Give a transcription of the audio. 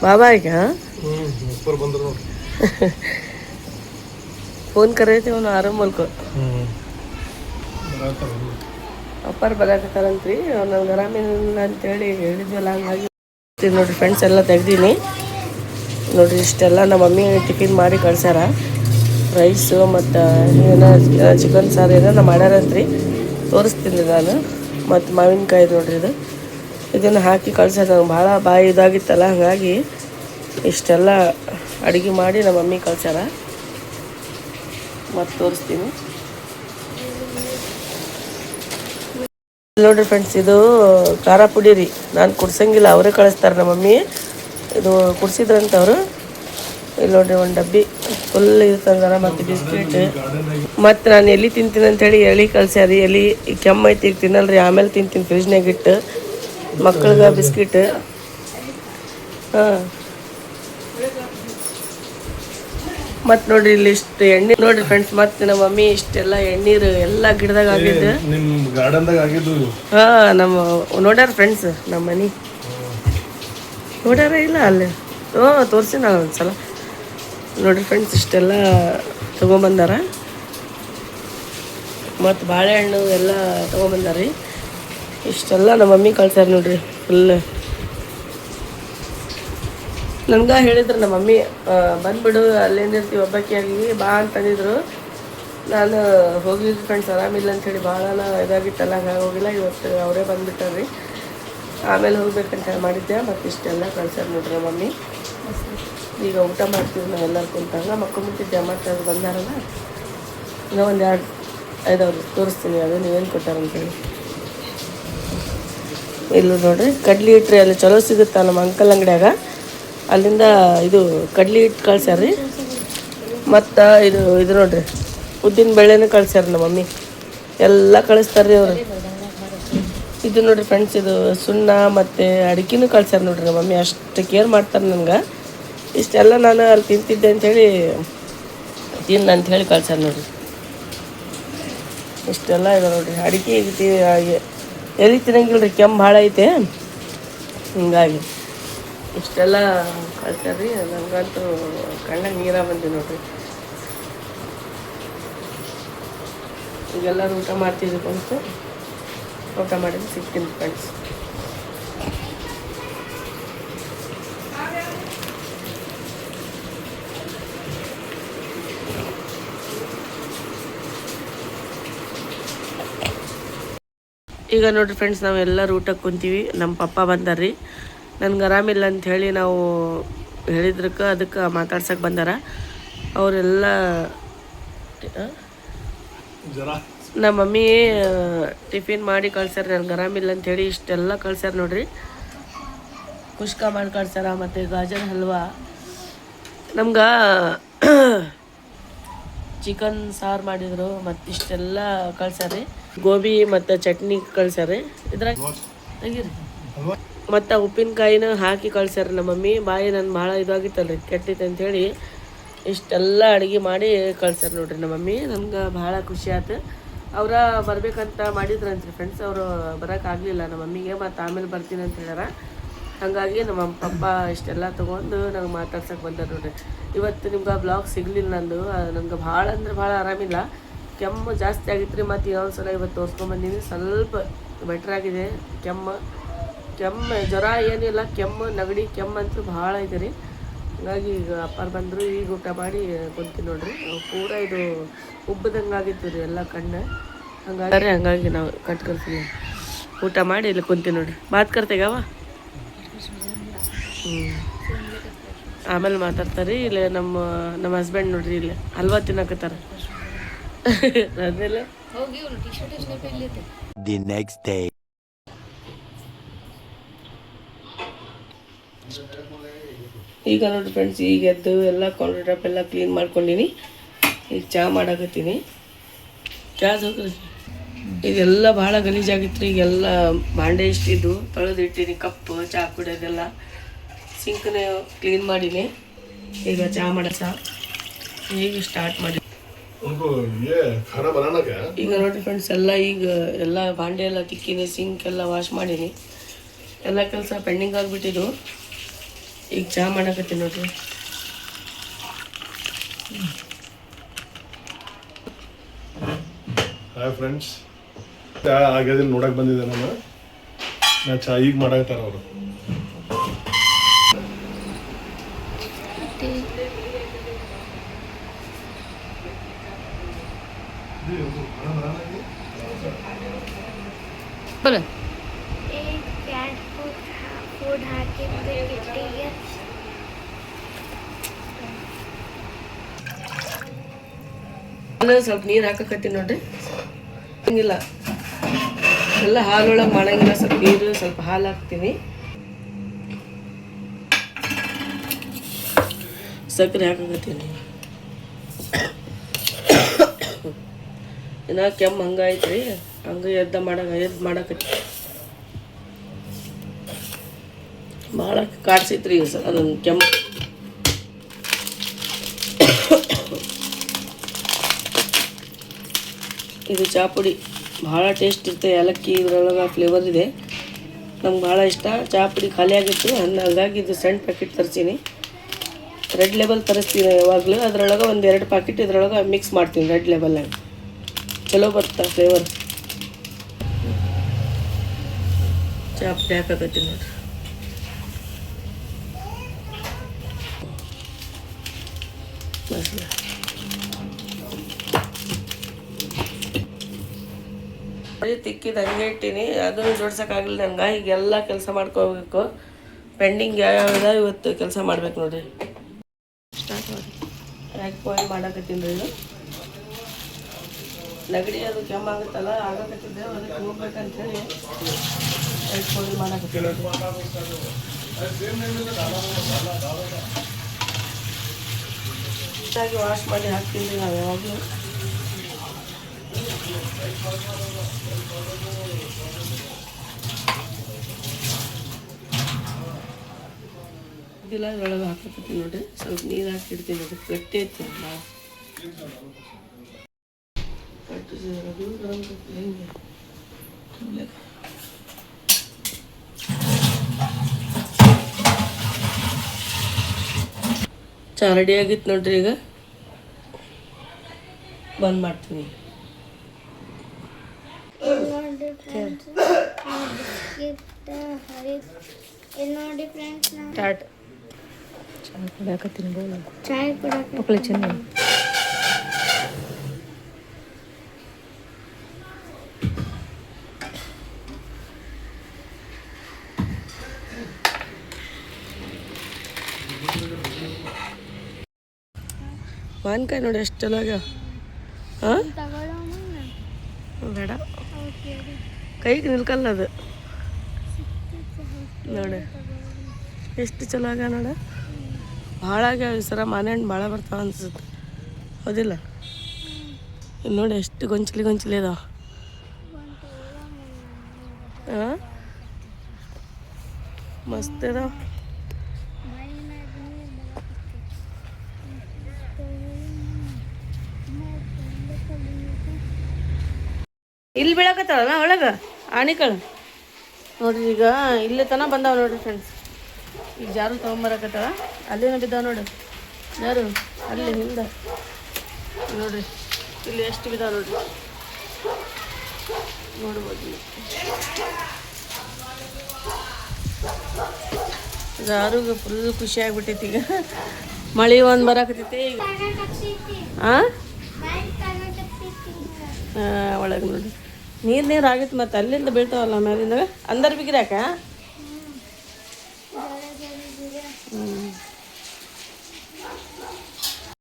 बाबा आहे का? फोन करायचे ಅವನು ಆರಾಮ್ ಮಲ್ಕೋ ಅಪ್ಪಾರು ಬರಾಕತ್ತಾರಂತ್ರಿ ನನಗೆ ಆರಾಮಿಲ್ಲ ಅಂತೇಳಿ ಹೇಳಿದ್ವಲ್ಲ, ಹಂಗಾಗಿ ನೋಡಿರಿ ಫ್ರೆಂಡ್ಸ್ ಎಲ್ಲ ತೆಗ್ದೀನಿ ನೋಡಿರಿ. ಇಷ್ಟೆಲ್ಲ ನಮ್ಮ ಮಮ್ಮಿ ಟಿಫಿನ್ ಮಾಡಿ ಕಳ್ಸ್ಯಾರ. ರೈಸು ಮತ್ತು ಏನೋ ಚಿಕನ್ ಸಾರು ಏನೋ ಮಾಡ್ಯಾರಂತ್ರಿ, ತೋರಿಸ್ತೀನಿ ನಾನು. ಮತ್ತು ಮಾವಿನಕಾಯಿ ನೋಡಿರಿ, ಇದನ್ನು ಹಾಕಿ ಕಳ್ಸ್ಯಾರ. ನಂಗೆ ಭಾಳ ಬಾಯಿ ಇದಾಗಿತ್ತಲ್ಲ, ಹಾಗಾಗಿ ಇಷ್ಟೆಲ್ಲ ಅಡುಗೆ ಮಾಡಿ ನಮ್ಮ ಮಮ್ಮಿ ಕಳ್ಸ್ಯಾರ. ಮತ್ತು ತೋರಿಸ್ತೀನಿ ನೋಡಿರಿ ಫ್ರೆಂಡ್ಸ್. ಇದು ಖಾರ ಪುಡಿ ರೀ, ನಾನು ಕುಡ್ಸಂಗಿಲ್ಲ, ಅವರೇ ಕಳಿಸ್ತಾರೆ ನಮ್ಮ ಮಮ್ಮಿ. ಇದು ಕುಡ್ಸಿದ್ರಂತ ಅವರು. ಇಲ್ಲಿ ನೋಡಿರಿ ಒಂದು ಡಬ್ಬಿ ಫುಲ್ ಇರ್ತಂದಾರ. ಮತ್ತು ಬಿಸ್ಕಿಟ್, ಮತ್ತು ನಾನು ಎಲ್ಲಿ ತಿಂತೀನಿ ಅಂಥೇಳಿ ಎಲ್ಲಿ ಕಳ್ಸ್ಯಾರಿ. ಎಲ್ಲಿ ಕೆಮ್ಮ ಐತಿ, ಈಗ ತಿನ್ನಲ್ರಿ, ಆಮೇಲೆ ತಿಂತೀನಿ ಫ್ರಿಜ್ನಾಗ ಇಟ್ಟು. ಮಕ್ಳಿಗೆ ಬಿಸ್ಕಿಟ್. ಹಾಂ, ಮತ್ತು ನೋಡಿರಿ ಇಲ್ಲಿ ಇಷ್ಟು ಎಣ್ಣೆ ನೋಡಿರಿ ಫ್ರೆಂಡ್ಸ್. ಮತ್ತು ನಮ್ಮ ಮಮ್ಮಿ ಇಷ್ಟೆಲ್ಲ ಎಣ್ಣೀರು ಎಲ್ಲ ಗಿಡದಾಗ ಆಗಿದ್ದು, ಹಾಂ ನಮ್ಮ ನೋಡ್ಯಾರ ಫ್ರೆಂಡ್ಸ್. ನಮ್ಮ ಮನೆ ನೋಡ್ಯಾರ ಇಲ್ಲ ಅಲ್ಲಿ? ತೋರಿಸಿ ನಾನು ಒಂದ್ಸಲ. ನೋಡಿರಿ ಫ್ರೆಂಡ್ಸ್, ಇಷ್ಟೆಲ್ಲ ತೊಗೊಂಬಂದಾರ. ಮತ್ತು ಬಾಳೆಹಣ್ಣು ಎಲ್ಲ ತೊಗೊಂಬಂದಾರಿ. ಇಷ್ಟೆಲ್ಲ ನಮ್ಮ ಮಮ್ಮಿ ಕಳ್ಸ್ಯಾರ ನೋಡ್ರಿ ಫುಲ್. ನನ್ಗೆ ಹೇಳಿದ್ರು ನಮ್ಮ ಮಮ್ಮಿ, ಬಂದ್ಬಿಡು ಅಲ್ಲೇನಿರ್ತೀವಿ ಒಬ್ಬಾಕಿಯಾಗಿ ಬಾ ಅಂತಂದಿದ್ರು. ನಾನು ಹೋಗಿದ್ದು ಫ್ರೆಂಡ್ಸ್, ಆರಾಮಿಲ್ಲ ಅಂಥೇಳಿ ಭಾಳ ಇದಾಗಿತ್ತಲ್ಲ, ಹಂಗಾಗಿ ಹೋಗಿಲ್ಲ. ಇವತ್ತು ಅವರೇ ಬಂದುಬಿಟ್ಟಾರ್ರಿ. ಆಮೇಲೆ ಹೋಗ್ಬೇಕಂತ ಮಾಡಿದ್ದೆ. ಮತ್ತು ಇಷ್ಟೆಲ್ಲ ಕಳ್ಸ್ಯಾರ ನೋಡ್ರಿ ನಮ್ಮ ಮಮ್ಮಿ. ಈಗ ಊಟ ಮಾಡ್ತೀವಿ ನಾವೆಲ್ಲರೂ ಕುಂತಾಗ. ಮಕ್ಕೊಂಬಿಟ್ಟಿದ್ದೆ, ಮತ್ತು ಅದು ಬಂದಾರಲ್ಲ. ಇನ್ನೂ ಒಂದು 2-5 ಅವ್ರಿಗೆ ತೋರಿಸ್ತೀನಿ ಅದು ನೀವೇನು ಕೊಟ್ಟಾರಂತೇಳಿ. ಇಲ್ಲ ನೋಡ್ರಿ, ಕಡ್ಲಿ ಹಿಟ್ರಿ ಅಲ್ಲಿ ಚಲೋ ಸಿಗುತ್ತಾ ನಮ್ಮ ಅಂಕಲ್ ಅಂಗಡಿಯಾಗ, ಅಲ್ಲಿಂದ ಇದು ಕಡ್ಲಿ ಹಿಟ್ಟು ಕಳ್ಸ್ಯಾರ್ರಿ. ಮತ್ತು ಇದು ನೋಡ್ರಿ ಉದ್ದಿನ ಬೇಳೆನೂ ಕಳ್ಸ್ಯಾರ ನಮ್ಮ ಮಮ್ಮಿ. ಎಲ್ಲ ಕಳಿಸ್ತಾರ್ರಿ ಅವರು. ಇದು ನೋಡಿರಿ ಫ್ರೆಂಡ್ಸ್, ಇದು ಸುಣ್ಣ ಮತ್ತು ಅಡಿಕೆನೂ ಕಳ್ಸ್ಯಾರ ನೋಡ್ರಿ ನಮ್ಮ ಮಮ್ಮಿ. ಅಷ್ಟು ಕೇರ್ ಮಾಡ್ತಾರೆ ನನಗೆ. ಇಷ್ಟೆಲ್ಲ ನಾನು ಅಲ್ಲಿ ತಿಂತಿದ್ದೆ ಅಂಥೇಳಿ ಅಂಥೇಳಿ ಕಳ್ಸ್ಯಾರ ನೋಡ್ರಿ. ಇಷ್ಟೆಲ್ಲ ಇದೆ ನೋಡ್ರಿ. ಅಡಿಕೆ ಎಲ್ಲಿ ತಿನ್ನಂಗಿಲ್ಲ ರೀ, ಕೆಮ್ಮು ಭಾಳ ಐತೆ, ಹಿಂಗಾಗಿ ಇಷ್ಟೆಲ್ಲ ಕಳ್ಸ್ಯಾರ್ರಿ. ನನಗಂತೂ ಕಣ್ಣಾಗ ನೀರ ಬಂದಿ ನೋಡ್ರಿ. ಈಗೆಲ್ಲರೂ ಊಟ ಮಾಡ್ತಿದ್ವಿ ಬಂತು. ಊಟ ಮಾಡಿದ್ರೆ ಸಿಗ್ತೀನಿ ಫ್ರೆಂಡ್ಸ್. ಈಗ ನೋಡಿರಿ ಫ್ರೆಂಡ್ಸ್, ನಾವೆಲ್ಲರೂ ಊಟಕ್ಕೆ ಕುಂತೀವಿ. ನಮ್ಮ ಪಪ್ಪ ಬಂದಾರ್ರಿ. ನನಗೆ ಆರಾಮಿಲ್ಲ ಅಂಥೇಳಿ ನಾವು ಹೇಳಿದ್ರಕ್ಕೆ ಅದಕ್ಕೆ ಮಾತಾಡ್ಸಕ್ಕೆ ಬಂದಾರ. ಅವರೆಲ್ಲ ನಮ್ಮ ಮಮ್ಮಿ ಟಿಫಿನ್ ಮಾಡಿ ಕಳ್ಸ್ಯಾರ. ನನಗೆ ಆರಾಮಿಲ್ಲ ಅಂಥೇಳಿ ಇಷ್ಟೆಲ್ಲ ಕಳ್ಸ್ಯಾರ ನೋಡ್ರಿ. ಕುಷ್ಕ ಮಾಡಿ ಕಳ್ಸ್ಯಾರ, ಮತ್ತು ಗಾಜರ್ ಹಲ್ವಾ, ನಮ್ಗೆ ಚಿಕನ್ ಸಾರು ಮಾಡಿದರು. ಮತ್ತು ಇಷ್ಟೆಲ್ಲ ಕಳ್ಸ್ಯಾರಿ. ಗೋಬಿ ಮತ್ತು ಚಟ್ನಿ ಕಳ್ಸ್ಯಾರಿ. ಇದ್ರಾಗ ತೆಗೀರಿ. ಮತ್ತು ಉಪ್ಪಿನಕಾಯಿನ ಹಾಕಿ ಕಳ್ಸ್ಯಾರ ನಮ್ಮ ಮಮ್ಮಿ. ಬಾಯಿ ನನ್ನ ಭಾಳ ಇದಾಗಿತ್ತಲ್ರಿ, ಕೆಟ್ಟಿತ್ತು ಅಂಥೇಳಿ ಇಷ್ಟೆಲ್ಲ ಅಡುಗೆ ಮಾಡಿ ಕಳ್ಸ್ಯಾರ ನೋಡ್ರಿ ನಮ್ಮ ಮಮ್ಮಿ. ನಮ್ಗೆ ಭಾಳ ಖುಷಿ ಆಯ್ತು. ಅವರ ಬರ್ಬೇಕಂತ ಮಾಡಿದ್ರಂತ್ರಿ ಫ್ರೆಂಡ್ಸ್. ಅವರು ಬರೋಕ್ಕಾಗಲಿಲ್ಲ ನಮ್ಮ ಮಮ್ಮಿಗೆ. ಮತ್ತು ಆಮೇಲೆ ಬರ್ತೀನಿ ಅಂತ ಹೇಳ್ಯಾರ. ಹಾಗಾಗಿ ನಮ್ಮ ಪಪ್ಪ ಇಷ್ಟೆಲ್ಲ ತೊಗೊಂಡು ನಂಗೆ ಮಾತಾಡ್ಸಕ್ಕೆ ಬಂದಾರ ನೋಡ್ರಿ. ಇವತ್ತು ನಿಮ್ಗೆ ಬ್ಲಾಗ್ ಸಿಗಲಿಲ್ಲ ನಂದು. ನನಗೆ ಭಾಳ ಅಂದ್ರೆ ಭಾಳ ಆರಾಮಿಲ್ಲ, ಕೆಮ್ಮು ಜಾಸ್ತಿ ಆಗಿತ್ತು ರೀ. ಮತ್ತು ಇನ್ನೊಂದು ಸಲ ಇವತ್ತು ತೋರಿಸ್ಕೊಂಬಂದೀನಿ, ಸ್ವಲ್ಪ ಬೆಟ್ರಾಗಿದೆ. ಕೆಮ್ಮು ಜ್ವರ ಏನಿಲ್ಲ, ಕೆಮ್ಮು ನೆಗಡಿ ಕೆಮ್ಮು ಅಂತೂ ಭಾಳ ಇದೆ ರೀ. ಹಾಗಾಗಿ ಈಗ ಅಪ್ಪಾರು ಬಂದರು, ಈಗ ಊಟ ಮಾಡಿ ಕುಂತೀನಿ ನೋಡ್ರಿ. ಪೂರ ಇದು ಉಬ್ಬದಂಗೆ ಆಗಿತ್ತು ರೀ ಎಲ್ಲ ಕಣ್ಣು. ಹಂಗಾಗಿ ನಾವು ಕಟ್ಕೊಳ್ತೀವಿ. ಊಟ ಮಾಡಿ ಇಲ್ಲಿ ಕುಂತೀನಿ ನೋಡ್ರಿ. ಮಾತು ಕರ್ತೆಗವ ಆಮೇಲೆ ಮಾತಾಡ್ತಾರೆ. ಇಲ್ಲಿ ನಮ್ಮ ಹಸ್ಬೆಂಡ್ ನೋಡ್ರಿ ಇಲ್ಲಿ ಹಲ್ವಾ ತಿನ್ನಕತ್ತಾರ. ಅದ್ಮೇಲೆ The next day. ಈಗ ನೋಡಿ ಫ್ರೆಂಡ್ಸ್, ಈಗ ಎದ್ದು ಎಲ್ಲ ಕೌಂಟರ್ ಟಾಪ್ ಎಲ್ಲ ಕ್ಲೀನ್ ಮಾಡ್ಕೊಂಡಿನಿ. ಈಗ ಚಹಾ ಮಾಡಾಕತ್ತೀನಿ. ಚಹಾ ಹೋಗ್ರಿ. ಇದೆಲ್ಲ ಭಾಳ ಗಲೀಜಾಗಿತ್ತು ರೀ. ಈಗೆಲ್ಲ ಬಾಂಡೆ ಇಷ್ಟಿದ್ದು ತೊಳೆದಿಟ್ಟಿನಿ. ಕಪ್ಪು ಚಹಾ ಕುಡಿಯೋದೆಲ್ಲ ಸಿಂಕ್ನೇ ಕ್ಲೀನ್ ಮಾಡೀನಿ. ಈಗ ಚಹಾ ಚಹಾ ಈಗ ಸ್ಟಾರ್ಟ್ ಮಾಡಿ. ಈಗ ನೋಡಿರಿ ಫ್ರೆಂಡ್ಸ್, ಎಲ್ಲ ಬಾಂಡೆ ಎಲ್ಲ ತಿಕ್ಕಿನಿ, ಸಿಂಕ್ ಎಲ್ಲ ವಾಶ್ ಮಾಡೀನಿ. ಎಲ್ಲ ಕೆಲಸ ಪೆಂಡಿಂಗ್ ಆಗಿಬಿಟ್ಟಿದ್ದು. ಈಗ ಚಹಾ ಮಾಡಕತ್ತೀನಿ ನೋಡ್ರಿ. ಹಾಯ್ ಫ್ರೆಂಡ್ಸ್, ಆಗದಿಲ್ಲ ನೋಡಕ್ಕೆ ಬಂದಿದ್ದೆ ನಾ ಚಹಾ ಈಗ ಮಾಡಾಕತ್ತಾರ ಅವರು. ಬರ ಫುಡ್ ಹಾಕಿದ್ರೆ ಕಿಟ್ಟಿಗೆ ಸ್ವಲ್ಪ ನೀರು ಹಾಕಕತ್ತೀನಿ ನೋಡ್ರಿ. ಹಂಗಿಲ್ಲ ಎಲ್ಲ ಹಾಲೊಳಗೆ ಮಾಡಂಗಿಲ್ಲ, ಸ್ವಲ್ಪ ನೀರು ಸ್ವಲ್ಪ ಹಾಲು ಹಾಕ್ತೀನಿ, ಸಕ್ಕರೆ ಹಾಕಕತ್ತೀನಿ. ಇನ್ನ ಕೆಮ್ಮು ಹಂಗಾಯ್ತ್ರಿ, ಹಂಗೆ ಎದ್ದು ಮಾಡಕತ್ತಿ ಭಾಳ ಕಾಡ್ಸೈತ್ರಿ ಅದೊಂದು ಕೆಮ್ಮು. ಇದು ಚಹಾ ಪುಡಿ ಭಾಳ ಟೇಸ್ಟ್ ಇರುತ್ತೆ, ಏಲಕ್ಕಿ ಇದ್ರೊಳಗೆ ಫ್ಲೇವರ್ ಇದೆ, ನಮ್ಗೆ ಭಾಳ ಇಷ್ಟ. ಚಹಾ ಪುಡಿ ಖಾಲಿ ಆಗಿತ್ತು, ಹಾಗಾಗಿ ಇದು ಸಣ್ಣ ಪ್ಯಾಕೆಟ್ ತರಿಸೀನಿ. ರೆಡ್ ಲೇಬಲ್ ತರಿಸ್ತೀನಿ ಯಾವಾಗಲೂ, ಅದರೊಳಗೆ ಒಂದು 2 ಪ್ಯಾಕೆಟ್ ಇದ್ರೊಳಗೆ ಮಿಕ್ಸ್ ಮಾಡ್ತೀನಿ. ರೆಡ್ ಲೇಬಲ್ನಾಗ ಚಲೋ ಬರ್ತಾ ಫ್ಲೇವರ್. ಚಹಾ ಪುಡಿ ಹಾಕಕತ್ತೀನಿ ನೋಡ್ರಿ. ತಿಕ್ಕಿದ ಹಂಗೆ ಇಟ್ಟೀನಿ, ಅದನ್ನು ಜೋಡ್ಸೋಕ್ಕಾಗಲಿಲ್ಲ ನಂಗೆ. ಈಗೆಲ್ಲ ಕೆಲಸ ಮಾಡ್ಕೋಬೇಕು, ಪೆಂಡಿಂಗ್ ಯಾವ್ಯಾವ ಇವತ್ತು ಕೆಲಸ ಮಾಡ್ಬೇಕು ನೋಡ್ರಿ. ಸ್ಟಾರ್ಟ್ ಮಾಡಿ ಎಗ್ ಬಾಯ್ಲ್ ಮಾಡಕತ್ತೀನಿ ರೀ. ಇದು ನೆಗಡಿ ಅದು ಕೆಮ್ಮಾಗುತ್ತಲ್ಲ, ಆಗಕತ್ತಿದ್ದೆ, ಅದಕ್ಕೆ ಹೋಗ್ಬೇಕಂತೇಳಿ ಎಗ್ ಬಾಯ್ಲ್ ಮಾಡಕತ್ತೀನಿ. ಚೆನ್ನಾಗಿ ವಾಶ್ ಮಾಡಿ ಹಾಕ್ತೀನಿ ನಾವು ಯಾವಾಗಲೂ. ಇದೆಲ್ಲ ಇದ್ರೊಳಗೆ ಹಾಕತ್ತೀನಿ ನೋಡ್ರಿ. ಸ್ವಲ್ಪ ನೀರು ಹಾಕಿಡ್ತೀನಿ ನೋಡ್ರಿ, ಗಟ್ಟಿ ಐತಿ ಭಾಳ. ಚಾ ರೆಡಿ ಆಗಿತ್ತು ನೋಡ್ರಿ. ಈಗ ಬಂದ್ ಮಾಡ್ತೀನಿ. ನೋಡಿ ಫ್ರೆಂಡ್ಸ್, ಸ್ಟಾರ್ಟ್. ಚಾಯ್ ಕುಡಕ್ಕೆ ಚೆನ್ನಾಗಿ ಮಾವಿನಕಾಯಿ ನೋಡಿ ಎಷ್ಟು ಚಲೋ ಆಗ್ಯಾವ. ಹಾಂ ಬೇಡ, ಕೈಗೆ ನಿಲ್ಕಲ್ಲ ಅದು. ನೋಡಿ ಎಷ್ಟು ಚಲೋ ಆಗ್ಯಾವ ನೋಡ. ಭಾಳ ಆಗ್ಯಾವ ಈ ಸರ. ಮಾವಿನಹಣ್ಣು ಭಾಳ ಬರ್ತಾವ ಅನ್ಸುತ್ತೆ, ಹೌದಿಲ್ಲ? ಇಲ್ಲಿ ನೋಡಿ ಎಷ್ಟು ಗೊಂಚಲಿ ಅದಾವ. ಹಾಂ ಮಸ್ತ್ ಅದಾವ. ಇಲ್ಲಿ ಬೀಳಕತ್ತಾಳಲ್ಲ ಒಳಗೆ ಆಣಿಕಳು ನೋಡ್ರಿ. ಈಗ ಇಲ್ಲಿ ತನಕ ಬಂದಾವ ನೋಡ್ರಿ ಫ್ರೆಂಡ್ಸ್. ಈಗ ಜಾರು ತೊಗೊಂಬರಕತ್ತಾಳ, ಅಲ್ಲೇನೋ ಬಿದ್ದಾವ ನೋಡ್ರಿ ಜಾರು, ಅಲ್ಲಿ ಹಿಂದೆ ನೋಡ್ರಿ. ಇಲ್ಲಿ ಎಷ್ಟು ಬಿದ್ದಾವ ನೋಡ್ರಿ, ನೋಡ್ಬೋದು. ಜಾರುಗೆ ಫುಲ್ ಖುಷಿ ಆಗ್ಬಿಟ್ಟೈತಿ. ಈಗ ಮಳೆ ಒಂದು ಬರಾಕತ್ತೈತಿ ಈಗ. ಹಾಂ ಒಳಗೆ ನೋಡಿ ನೀರು ಆಗಿತ್ತು, ಮತ್ತು ಅಲ್ಲಿಂದ ಬೀಳ್ತಾವಲ್ಲ ಮ್ಯಾಲಿಂದ. ಅಂದರ್ ಬಿಗಿರಾಕ.